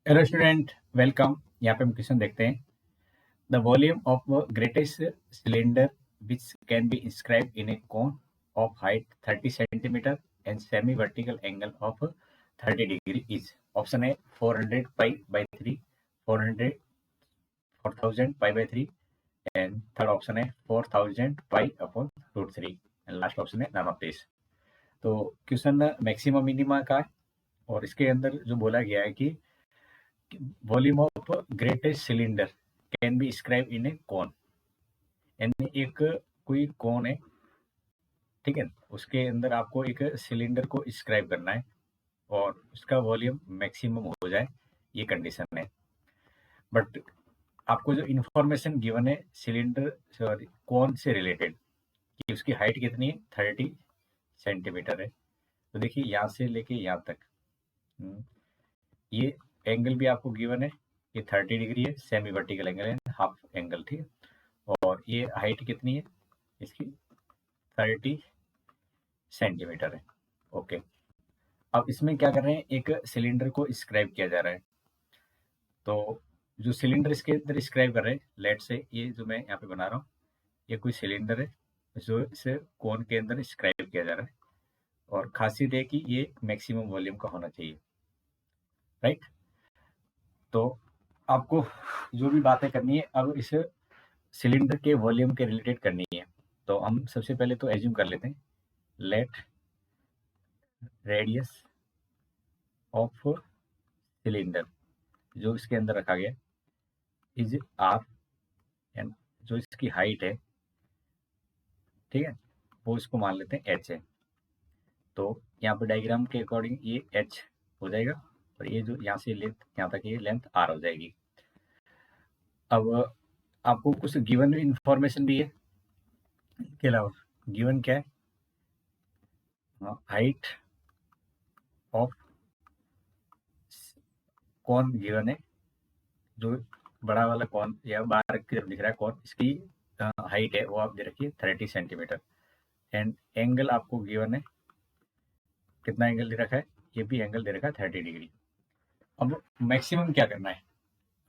Hello student, welcome. यहाँ पे हम क्वेश्चन देखते हैं। The volume of greatest cylinder which can be inscribe in a cone of height 30 centimetre and semi vertical angle of 30 degree is. Option है 400 pi by 3, 400 4000 pi by 3 and third option है 4000 pi upon root 3 and last option है none of this. तो question maximum minima का है और इसके अंदर जो बोला गया है कि volume of greatest cylinder can be scribe in a cone, यानी एक कोई कॉन है, ठीक है। उसके अंदर आपको एक सिलेंडर को स्क्राइब करना है और उसका वॉल्यूम मैक्सिमम हो जाए, ये कंडीशन है। बट आपको जो इंफॉर्मेशन गिवन है सिलेंडर सॉरी कॉन से रिलेटेड कि उसकी हाइट कितनी है 30 सेंटीमीटर है। तो देखिए यहाँ से लेके यहाँ तक ये एंगल भी आपको गिवन है, ये 30 डिग्री है, सेमी वर्टिकल एंगल है, हाफ एंगल, ठीक है। और ये हाइट कितनी है इसकी 30 सेंटीमीटर है। ओके, अब इसमें क्या कर रहे हैं, एक सिलेंडर को स्क्राइब किया जा रहा है। तो जो सिलेंडर इसके अंदर स्क्राइब कर रहे हैं, लेट से ये जो मैं यहाँ पे बना रहा हूँ, ये कोई सिलेंडर है जो इसे कोन के अंदर स्क्राइब किया जा रहा है और खासियत है कि ये मैक्सिमम वॉल्यूम का होना चाहिए, राइट। तो आपको जो भी बातें करनी है अब इस सिलेंडर के वॉल्यूम के रिलेटेड करनी है। तो हम सबसे पहले तो एज्यूम कर लेते हैं, लेट रेडियस ऑफ सिलेंडर जो इसके अंदर रखा गया इज आर, एंड जो इसकी हाइट है, ठीक है, वो इसको मान लेते हैं एच है। तो यहाँ पे डायग्राम के अकॉर्डिंग ये एच हो जाएगा और ये जो यहाँ से लेंथ यहाँ तक ये लेंथ आर हो जाएगी। अब आपको कुछ गिवन इंफॉर्मेशन भी है, इसके अलावा गिवन क्या है, हाइट ऑफ कौन गिवन है, जो बड़ा वाला कौन या बाहर की तरफ दिख रहा है कौन, इसकी हाइट है वो आप दे रखिए 30 सेंटीमीटर एंड एंगल आपको गिवन है, कितना एंगल दे रखा है, ये भी एंगल दे रखा है 30 डिग्री। अब मैक्सिमम क्या करना है,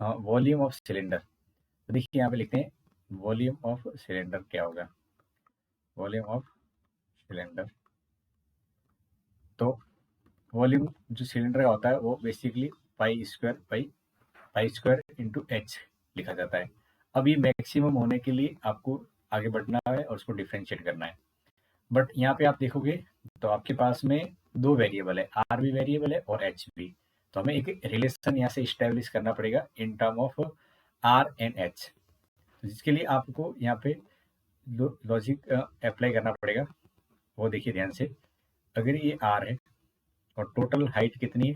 वॉल्यूम ऑफ सिलेंडर। तो देखिए यहाँ पे लिखते हैं वॉल्यूम ऑफ सिलेंडर क्या होगा, वॉल्यूम ऑफ सिलेंडर। तो वॉल्यूम जो सिलेंडर का होता है वो basically pi square into H लिखा जाता है। अब ये मैक्सिमम होने के लिए आपको आगे बढ़ना है और उसको डिफ्रेंशिएट करना है। बट यहाँ पे आप देखोगे तो आपके पास में दो वेरिएबल है, आर भी वेरिएबल है और एच भी। तो हमें एक रिलेशन यहाँ से स्टैब्लिश करना पड़ेगा in term of R and H, जिसके लिए आपको यहाँ पे लॉजिक अप्लाई करना पड़ेगा। वो देखिए ध्यान से, अगर ये आर है और टोटल हाइट कितनी है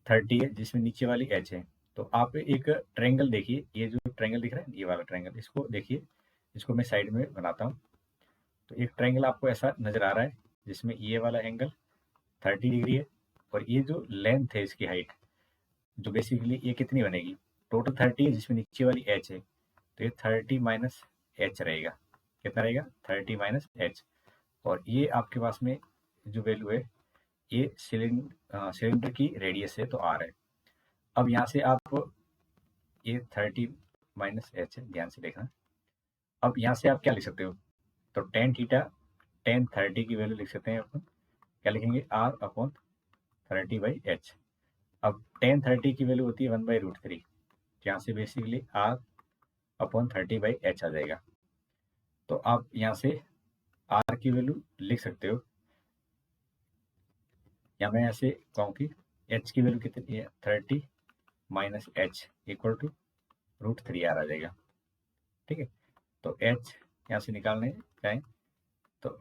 30 है, जिसमें नीचे वाली एच है, तो आप एक ट्रायंगल देखिए, ये जो ट्रायंगल दिख रहा है ये वाला ट्रायंगल, इसको देखिए, इसको मैं साइड में बनाता हूँ। तो एक ट्रायंगल आपको ऐसा नजर आ रहा है जिसमें ये वाला एंगल 30 डिग्री है और ये जो लेंथ है इसकी हाइट, जो बेसिकली ये कितनी बनेगी, टोटल 30 है जिसमें नीचे वाली एच है, तो ये 30 माइनस एच रहेगा। कितना रहेगा 30 माइनस एच। और ये आपके पास में जो वैल्यू है ये सिलेंडर की रेडियस है तो आर है। अब यहाँ से आप ये 30 माइनस एच है, ध्यान से देखना। अब यहाँ से आप क्या लिख सकते हो, तो टेन थीटा टेन 30 की वैल्यू लिख सकते हैं अपन, क्या लिखेंगे आर अपॉन 30 बाई एच। अब टेन 30 की वैल्यू होती है 1/√3, यहाँ से basically R upon 30 by H आ जाएगा। तो आप यहाँ से आर की वैल्यू लिख सकते हो, या मैं ऐसे कहूँ कि एच की वैल्यू कितनी है 30 minus H equal to √3 R आ जाएगा, ठीक है। तो एच यहाँ से निकालने जाए तो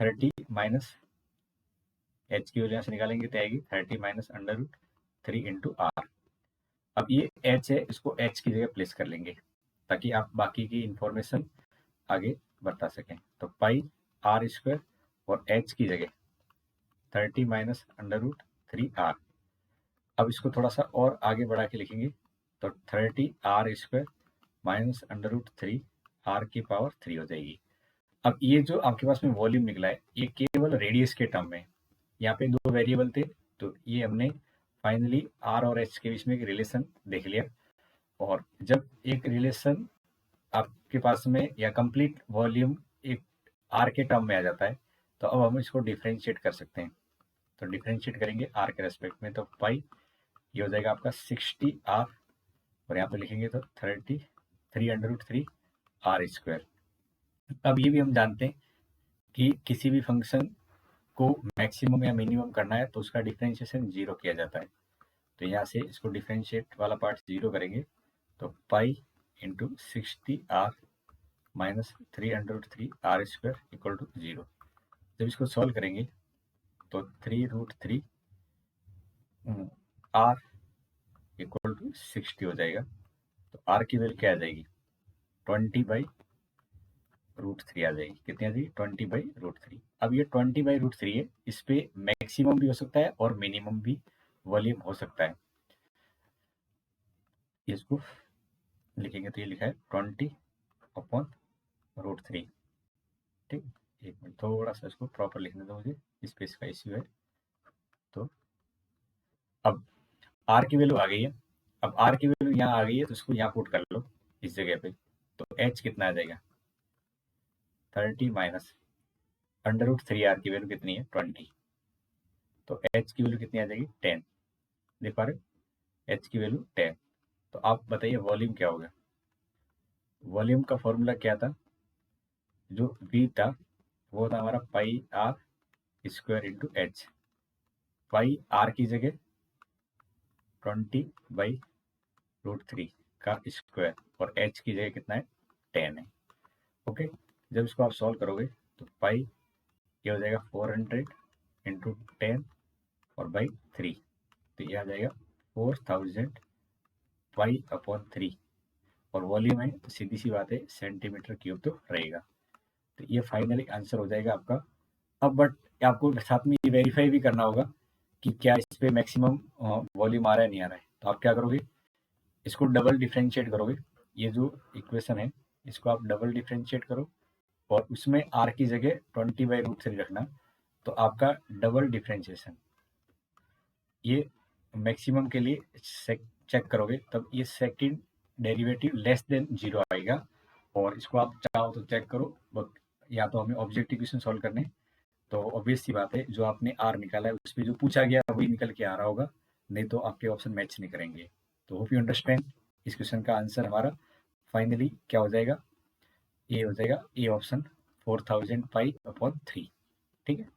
30 माइनस एच की वैल्यू यहाँ से निकालेंगे तो आएगी 30 माइनस √3 इंटू आर। अब ये एच है, इसको एच की जगह प्लेस कर लेंगे ताकि आप बाकी की इंफॉर्मेशन आगे बता सकें। तो पाई आर स्क्वायर और एच की जगह 30 माइनस √3 आर। अब इसको थोड़ा सा और आगे बढ़ा के लिखेंगे तो 30 आर स्क्वायर माइनस √3 आर की पावर 3 हो जाएगी। अब ये जो आपके पास में वॉल्यूम निकला है ये केवल रेडियस के टर्म में, यहाँ पे दो वेरिएबल थे तो ये हमने फाइनली आर और एच के बीच में एक रिलेशन देख लिया, और जब एक रिलेशन आपके पास में या कंप्लीट वॉल्यूम एक आर के टर्म में आ जाता है, तो अब हम इसको डिफरेंशिएट कर सकते हैं। तो डिफरेंशिएट करेंगे आर के रेस्पेक्ट में, तो पाई ये हो जाएगा आपका 60 आर, और यहाँ पे लिखेंगे तो 3 आर स्क्वायर। अब ये भी हम जानते हैं कि किसी भी फंक्शन को मैक्सिमम या मिनिमम करना है तो उसका डिफरेंशिएशन 0 किया जाता है। तो यहाँ से इसको डिफरेंशिएट वाला पार्ट 0 करेंगे, तो pi into 60 R minus 3 R square equal to 0। जब इसको सॉल्व करेंगे तो 3 आर इक्वल टू 60 हो जाएगा। तो आर की वैल्यू क्या आ जाएगी, 20/√3 आ जाएगी। कितनी आ जाएगी, 20/√3। अब ये 20/√3 है, इस पे मैक्सिमम भी हो सकता है और मिनिमम भी वॉल्यूम हो सकता है। इसको लिखेंगे तो ये लिखा है 20/√3। ठीक, एक मिनट थोड़ा सा इसको प्रॉपर लिखने दो मुझे, स्पेस का इश्यू है। तो अब आर की वैल्यू आ गई है, अब आर की वैल्यू यहाँ आ गई है, तो इसको यहाँ पुट कर लो इस जगह पे। तो एच कितना आ जाएगा, 30 माइनस √3 आर की वैल्यू कितनी है, 20। तो एच की वैल्यू कितनी आ जाएगी, 10। देख पा रहे हो, एच की वैल्यू 10। तो आप बताइए वॉल्यूम क्या होगा। वॉल्यूम का फॉर्मूला क्या था, जो वी था वो था हमारा pi R square into H. Pi R की जगह 20/√3 का स्क्वायर, और एच की जगह कितना है, 10 है। ओके, जब इसको आप सॉल्व करोगे तो पाई ये हो जाएगा 400 इंटू 10 और बाई 3, तो ये आ जाएगा 4000 पाई/3। और वॉल्यूम है तो सीधी सी बात है सेंटीमीटर क्यूब तो रहेगा। तो ये फाइनली आंसर हो जाएगा आपका। अब बट आपको साथ में ये वेरीफाई भी करना होगा कि क्या इस पे मैक्सिमम वॉल्यूम आ रहा है नहीं आ रहा है। तो आप क्या करोगे, इसको डबल डिफ्रेंशिएट करोगे। ये जो इक्वेशन है इसको आप डबल डिफ्रेंशिएट करो, और उसमें आर की जगह 20/√3 रखना। तो आपका डबल डिफ्रेंशिएशन ये मैक्सिमम के लिए चेक करोगे, तब ये सेकंड डेरिवेटिव लेस देन 0 आएगा। और इसको आप चाहो तो चेक करो, बट या तो हमें ऑब्जेक्टिव क्वेश्चन सॉल्व करने, तो ऑब्वियस सी बात है जो आपने आर निकाला है उस पर जो पूछा गया वही निकल के आ रहा होगा, नहीं तो आपके ऑप्शन मैच नहीं करेंगे। तो होप यू अंडरस्टैंड। इस क्वेश्चन का आंसर हमारा फाइनली क्या हो जाएगा, ये हो जाएगा ए ऑप्शन 4000 पाई/3। ठीक है।